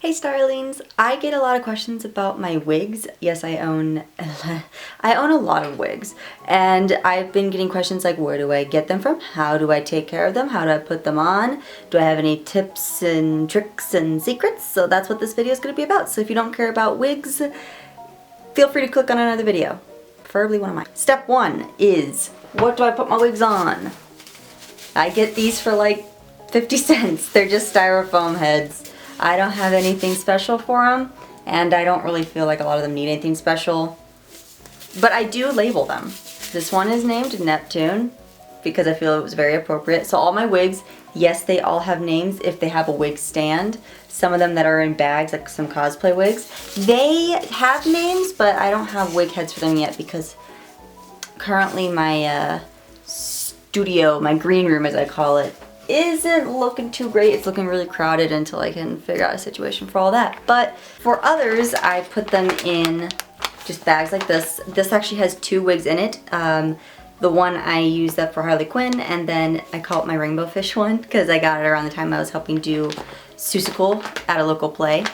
Hey Starlings! I get a lot of questions about my wigs. Yes, I own a lot of wigs, and I've been getting questions like, where do I get them from? How do I take care of them? How do I put them on? Do I have any tips and tricks and secrets? So that's what this video is going to be about. So if you don't care about wigs, feel free to click on another video, preferably one of mine. Step 1 is, what do I put my wigs on? I get these for like 50 cents. They're just styrofoam heads. I don't have anything special for them, and I don't really feel like a lot of them need anything special. But I do label them. This one is named Neptune because I feel it was very appropriate. So all my wigs, yes, they all have names if they have a wig stand. Some of them that are in bags, like some cosplay wigs, they have names, but I don't have wig heads for them yet because currently my studio, my green room as I call it, isn't looking too great. It's looking really crowded until I can figure out a situation for all that. But for others, I put them in just bags like this. This actually has 2 wigs in it. The one I use that for Harley Quinn, and then I call it my rainbow fish one because I got it around the time I was helping do Seussical at a local play.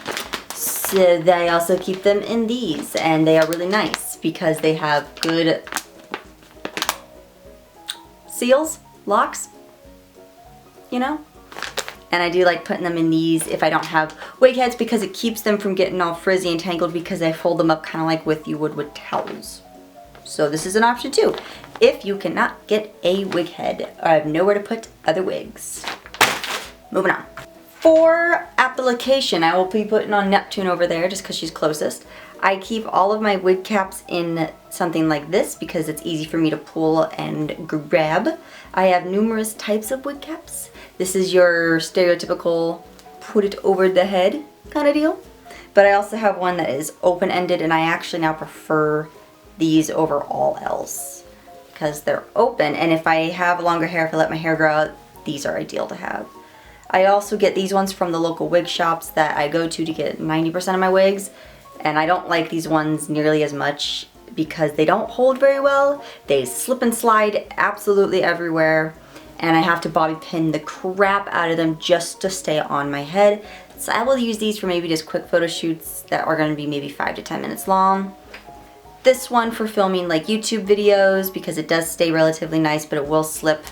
So I also keep them in these, and they are really nice because they have good seals, locks, you know? And I do like putting them in these if I don't have wig heads because it keeps them from getting all frizzy and tangled because I fold them up kind of like you would with towels. So this is an option too. If you cannot get a wig head or have nowhere to put other wigs. Moving on. For application, I will be putting on Neptune over there just because she's closest. I keep all of my wig caps in something like this because it's easy for me to pull and grab. I have numerous types of wig caps. This is your stereotypical put it over the head kind of deal. But I also have one that is open-ended, and I actually now prefer these over all else because they're open, and if I have longer hair, if I let my hair grow out, these are ideal to have. I also get these ones from the local wig shops that I go to get 90% of my wigs, and I don't like these ones nearly as much because they don't hold very well. They slip and slide absolutely everywhere, and I have to bobby pin the crap out of them just to stay on my head. So I will use these for maybe just quick photo shoots that are going to be maybe 5 to 10 minutes long. This one for filming like YouTube videos because it does stay relatively nice, but it will slip.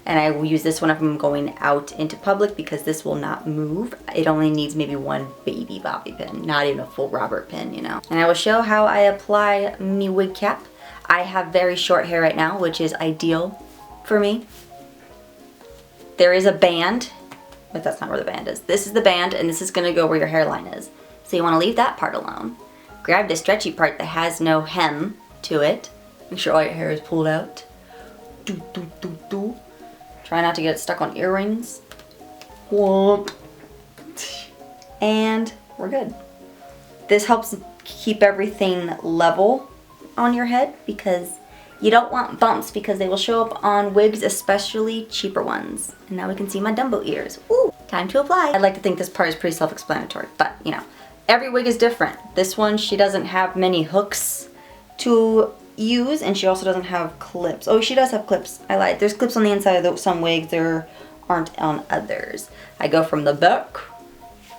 And I will use this one if I'm going out into public because this will not move. It only needs maybe one baby bobby pin, not even a full Robert pin, you know. And I will show how I apply me wig cap. I have very short hair right now, which is ideal for me. There is a band, but that's not where the band is. This is the band, and this is gonna go where your hairline is. So you wanna leave that part alone. Grab the stretchy part that has no hem to it. Make sure all your hair is pulled out. Do, do, do, do. Try not to get it stuck on earrings. Whoop. And we're good. This helps keep everything level on your head because you don't want bumps because they will show up on wigs, especially cheaper ones. And now we can see my Dumbo ears. Ooh, time to apply. I'd like to think this part is pretty self-explanatory, but you know, every wig is different. This one, she doesn't have many hooks to use, and she also doesn't have clips. Oh, she does have clips. I lied. There's clips on the inside of some wigs. There aren't on others. I go from the back,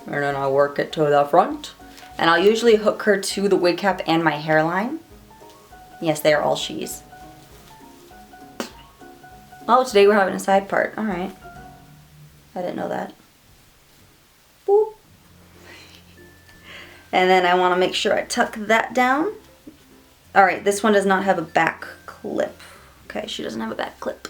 and then I work it to the front. And I'll usually hook her to the wig cap and my hairline. Yes, they are all she's. Oh, today we're having a side part. All right. I didn't know that. Boop. And then I want to make sure I tuck that down. All right, this one does not have a back clip. Okay, she doesn't have a back clip.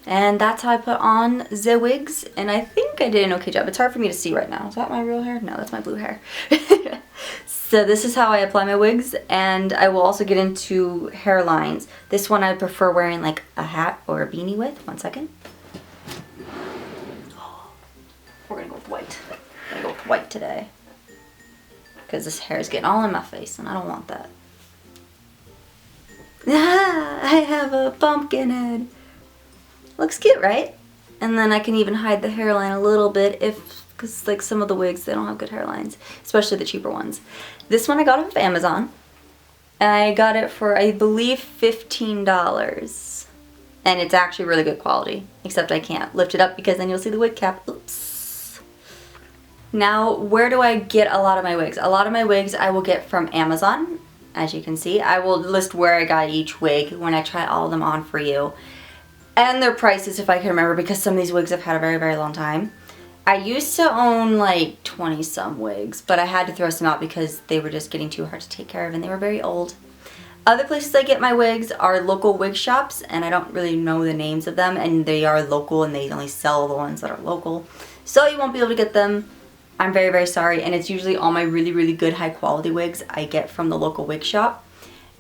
And that's how I put on the wigs, and I think I did an okay job. It's hard for me to see right now. Is that my real hair? No, that's my blue hair. So this is how I apply my wigs, and I will also get into hairlines. This one I prefer wearing like a hat or a beanie with. One second. We're gonna go with white. We're gonna go with white today. Because this hair is getting all in my face, and I don't want that. Ah, I have a pumpkin head. Looks cute, right? And then I can even hide the hairline a little bit because like some of the wigs, they don't have good hairlines, especially the cheaper ones. This one I got off of Amazon, and I got it for, I believe, $15. And it's actually really good quality, except I can't lift it up because then you'll see the wig cap. Oops. Now, where do I get a lot of my wigs? A lot of my wigs I will get from Amazon, as you can see. I will list where I got each wig when I try all of them on for you. And their prices, if I can remember, because some of these wigs I've had a very, very long time. I used to own like 20 some wigs, but I had to throw some out because they were just getting too hard to take care of and they were very old. Other places I get my wigs are local wig shops, and I don't really know the names of them, and they are local and they only sell the ones that are local. So you won't be able to get them. I'm very, very sorry, and it's usually all my really, really good high quality wigs I get from the local wig shop.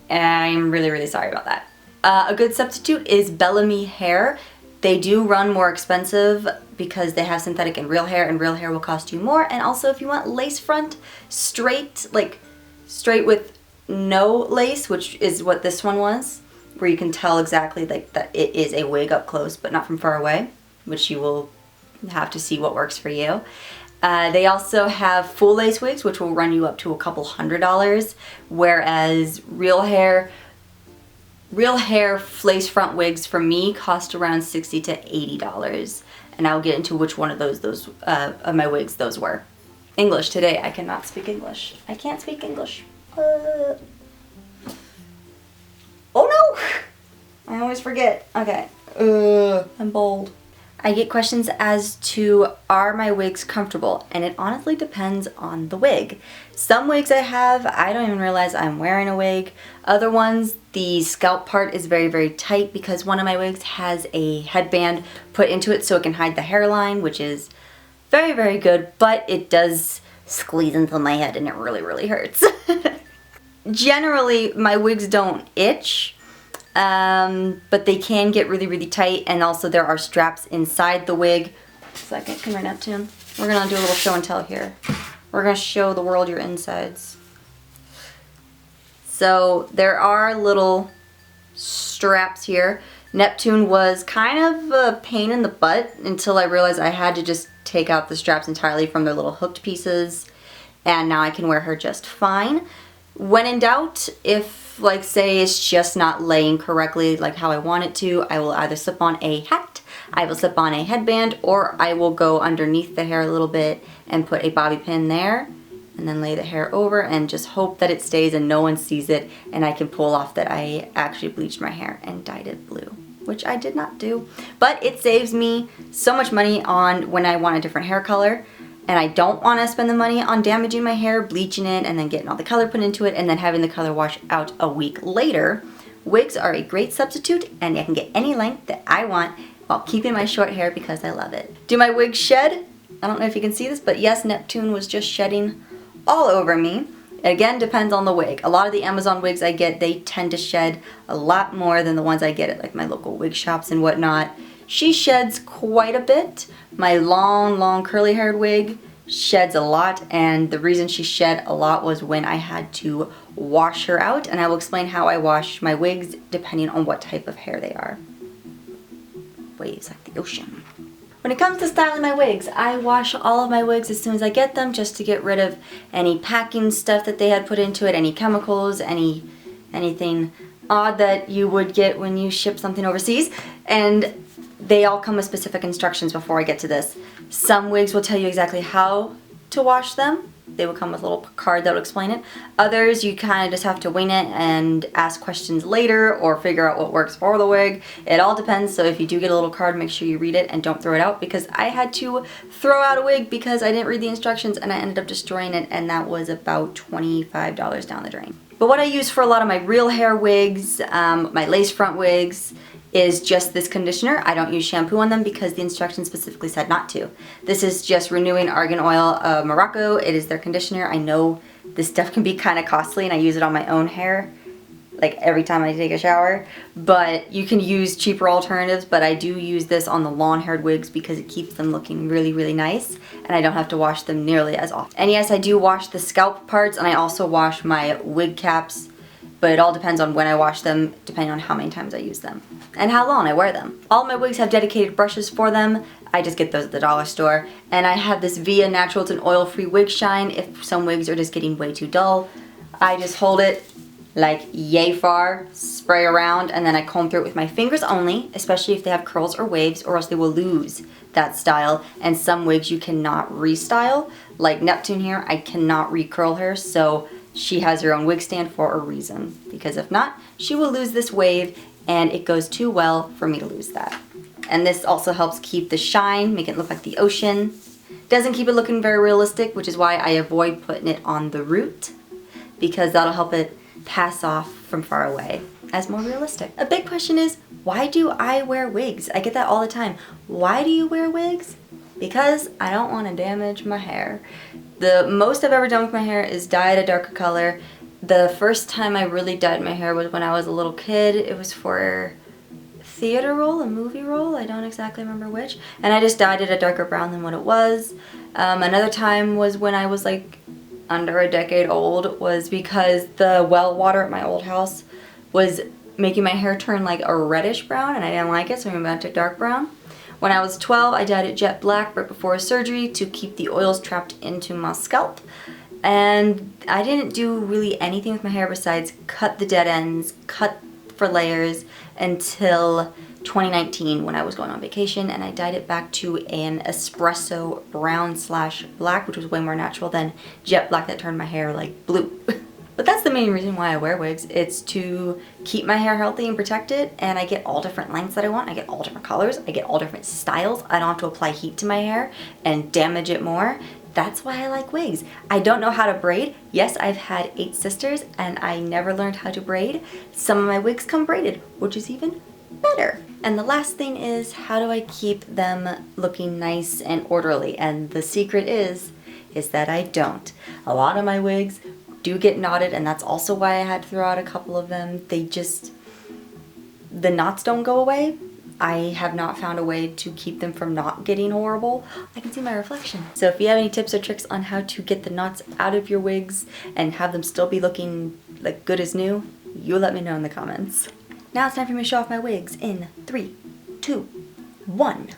And I'm really, really sorry about that. A good substitute is Bellamy hair. They do run more expensive because they have synthetic and real hair will cost you more. And also if you want lace front, straight, like straight with no lace, which is what this one was, where you can tell exactly like that it is a wig up close, but not from far away, which you will have to see what works for you. They also have full lace wigs, which will run you up to a couple $100s, whereas real hair lace front wigs for me cost around $60 to $80, and I'll get into which one of those of my wigs those were. English today. I cannot speak English. I can't speak English. Oh no! I always forget. Okay. I'm bold. I get questions as to, are my wigs comfortable? And it honestly depends on the wig. Some wigs I have, I don't even realize I'm wearing a wig. Other ones, the scalp part is very, very tight because one of my wigs has a headband put into it so it can hide the hairline, which is very, very good, but it does squeeze into my head and it really, really hurts. Generally, my wigs don't itch. But they can get really, really tight, and also there are straps inside the wig. Second, come right up to him. We're gonna do a little show and tell here. We're gonna show the world your insides. So there are little straps here. Neptune was kind of a pain in the butt until I realized I had to just take out the straps entirely from their little hooked pieces, and now I can wear her just fine. When in doubt, if like say it's just not laying correctly like how I want it to, I will either slip on a hat, I will slip on a headband, or I will go underneath the hair a little bit and put a bobby pin there and then lay the hair over and just hope that it stays and no one sees it, and I can pull off that I actually bleached my hair and dyed it blue, which I did not do. But it saves me so much money on when I want a different hair color. And I don't want to spend the money on damaging my hair, bleaching it, and then getting all the color put into it, and then having the color wash out a week later. Wigs are a great substitute, and I can get any length that I want while keeping my short hair because I love it. Do my wigs shed? I don't know if you can see this, but yes, Neptune was just shedding all over me. It again depends on the wig. A lot of the Amazon wigs I get, they tend to shed a lot more than the ones I get at like my local wig shops and whatnot. She sheds quite a bit. My long curly haired wig sheds a lot, and the reason she shed a lot was when I had to wash her out, and I will explain how I wash my wigs depending on what type of hair they are. Waves like the ocean. When it comes to styling my wigs, I wash all of my wigs as soon as I get them just to get rid of any packing stuff that they had put into it, any chemicals, anything odd that you would get when you ship something overseas. And they all come with specific instructions before I get to this. Some wigs will tell you exactly how to wash them. They will come with a little card that will explain it. Others, you kind of just have to wing it and ask questions later or figure out what works for the wig. It all depends, so if you do get a little card, make sure you read it and don't throw it out, because I had to throw out a wig because I didn't read the instructions and I ended up destroying it, and that was about $25 down the drain. But what I use for a lot of my real hair wigs, my lace front wigs, is just this conditioner. I don't use shampoo on them because the instructions specifically said not to. This is just Renewing Argan Oil of Morocco. It is their conditioner. I know this stuff can be kind of costly and I use it on my own hair like every time I take a shower, but you can use cheaper alternatives, but I do use this on the long-haired wigs because it keeps them looking really, really nice, and I don't have to wash them nearly as often. And yes, I do wash the scalp parts, and I also wash my wig caps, but it all depends on when I wash them, depending on how many times I use them and how long I wear them. All my wigs have dedicated brushes for them. I just get those at the dollar store. And I have this Via Natural, it's an oil-free wig shine. If some wigs are just getting way too dull, I just hold it like yay far, spray around, and then I comb through it with my fingers only, especially if they have curls or waves, or else they will lose that style, and some wigs you cannot restyle. Like Neptune here, I cannot recurl her, so she has her own wig stand for a reason, because if not, she will lose this wave, and it goes too well for me to lose that. And this also helps keep the shine, make it look like the ocean. Doesn't keep it looking very realistic, which is why I avoid putting it on the root, because that'll help it pass off from far away as more realistic. A big question is, why do I wear wigs? I get that all the time. Why do you wear wigs? Because I don't want to damage my hair. The most I've ever done with my hair is dye it a darker color. The first time I really dyed my hair was when I was a little kid. It was for a theater role, a movie role, I don't exactly remember which. And I just dyed it a darker brown than what it was. Another time was when I was like under a decade old, was because the well water at my old house was making my hair turn like a reddish brown, and I didn't like it, so I went back to dark brown. When I was 12, I dyed it jet black right before surgery to keep the oils trapped into my scalp. And I didn't do really anything with my hair besides cut the dead ends, cut for layers, until 2019 when I was going on vacation, and I dyed it back to an espresso brown / black, which was way more natural than jet black that turned my hair like blue. But that's the main reason why I wear wigs. It's to keep my hair healthy and protect it, and I get all different lengths that I want. I get all different colors. I get all different styles. I don't have to apply heat to my hair and damage it more. That's why I like wigs. I don't know how to braid. Yes, I've had 8 sisters and I never learned how to braid. Some of my wigs come braided, which is even better. And the last thing is, how do I keep them looking nice and orderly? And the secret is that I don't. A lot of my wigs do get knotted, and that's also why I had to throw out a couple of them. The knots don't go away. I have not found a way to keep them from not getting horrible. I can see my reflection. So if you have any tips or tricks on how to get the knots out of your wigs and have them still be looking like good as new, you let me know in the comments. Now it's time for me to show off my wigs in 3, 2, 1.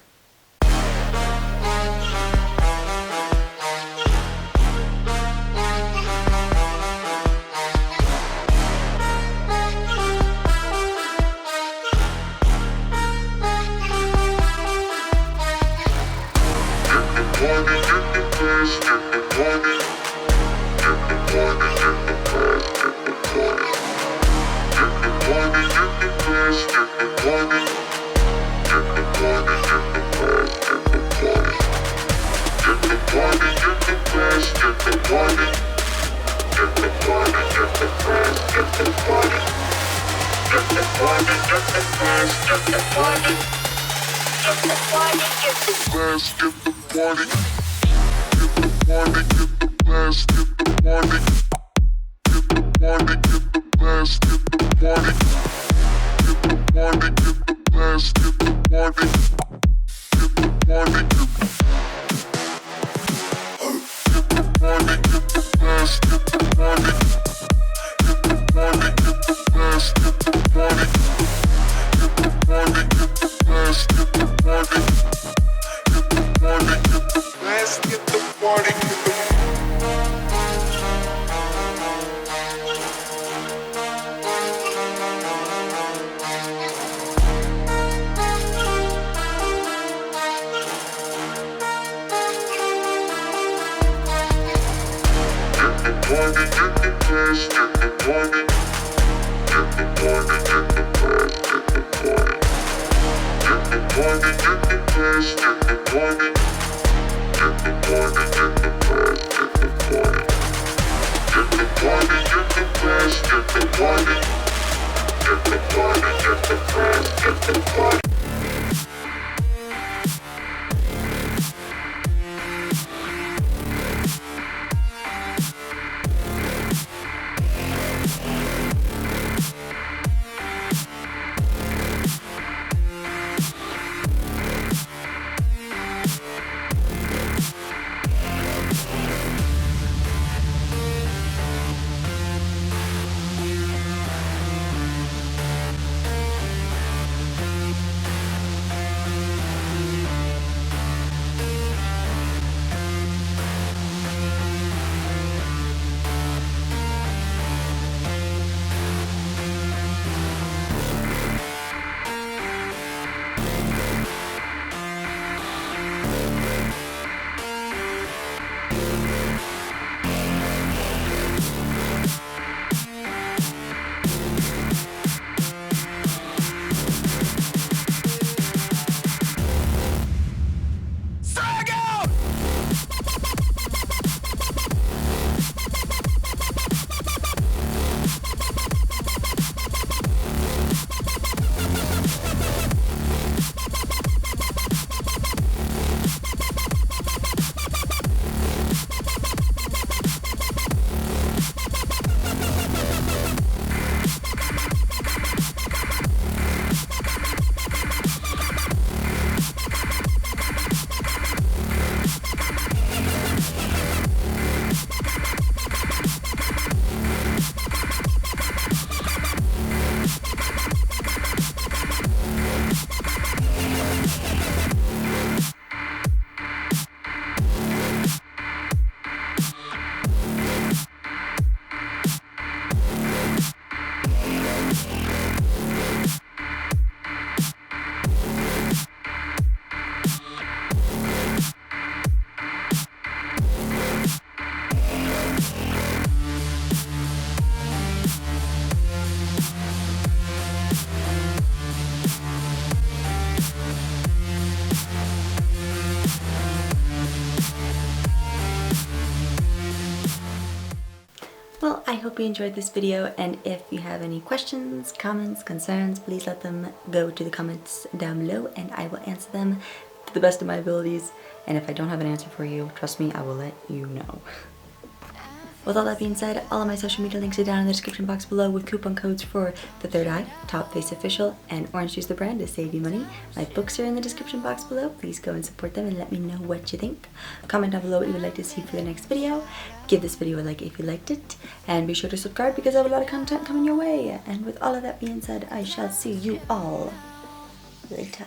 Well, I hope you enjoyed this video, and if you have any questions, comments, concerns, please let them go to the comments down below and I will answer them to the best of my abilities. And if I don't have an answer for you, trust me, I will let you know. With all that being said, all of my social media links are down in the description box below with coupon codes for The Third Eye, TopsFace Official, and OrangeJuicetheBrand to save you money. My books are in the description box below. Please go and support them and let me know what you think. Comment down below what you would like to see for the next video. Give this video a like if you liked it. And be sure to subscribe because I have a lot of content coming your way. And with all of that being said, I shall see you all later.